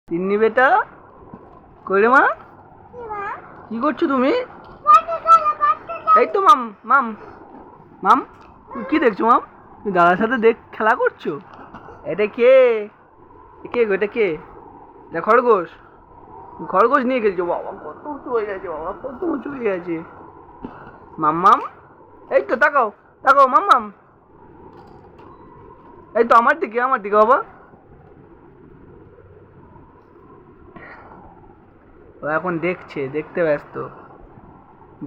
তিন্নি বেটা, কই রে মা? কি করছো তুমি? এই তো মাম মাম মাম, তুমি কি দেখছো মাম? তুমি দাদার সাথে খেলা করছো? এটা কে? কে গো, এটা কে? এটা খরগোশ? খরগোশ নিয়ে খেলছো? বাবা কত উঁচু হয়ে গেছে, বাবা কত উঁচু হয়ে গেছে। মাম মাম, এই তো তাকাও তাকাও মাম মাম, এই তো আমার দিকে বাবা। ও এখন দেখতে ব্যস্ত।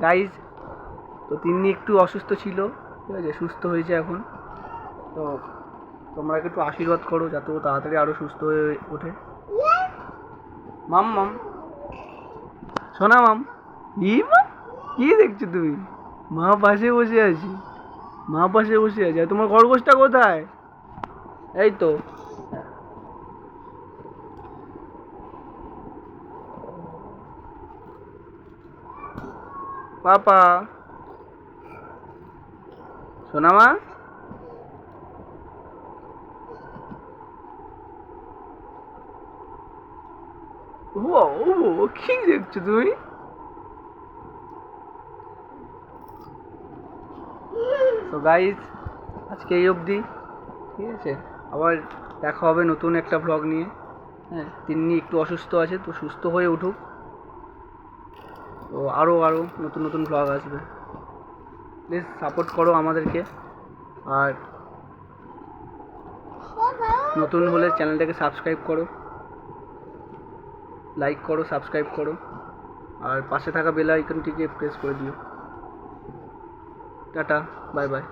গাইজ, তো তিনি একটু অসুস্থ ছিল, ঠিক আছে, সুস্থ হয়েছে এখন। তো তোমরা একটু আশীর্বাদ করো যাতে ও তাড়াতাড়ি আরও সুস্থ হয়ে ওঠে। মাম মাম, শোনা মাম। কি দেখছো তুমি? মা পাশে বসে আছি, আর তোমার খরগোশটা কোথায়? এই তো। পাপা, শোনা মা। ও কি দেখছো তুমি? তো গাইজ, আজকে এই অবধি, ঠিক আছে। আবার দেখা হবে নতুন একটা ভ্লগ নিয়ে। হ্যাঁ, তিনি একটু অসুস্থ আছে, তো সুস্থ হয়ে উঠুক, তো আরও নতুন নতুন ভ্লগ আসবে। প্লিজ সাপোর্ট করো আমাদেরকে, আর নতুন হলে চ্যানেলটাকে সাবস্ক্রাইব করো, লাইক করো, সাবস্ক্রাইব করো, আর পাশে থাকা বেল আইকনটিকে প্রেস করে দিও। Tata, bye bye.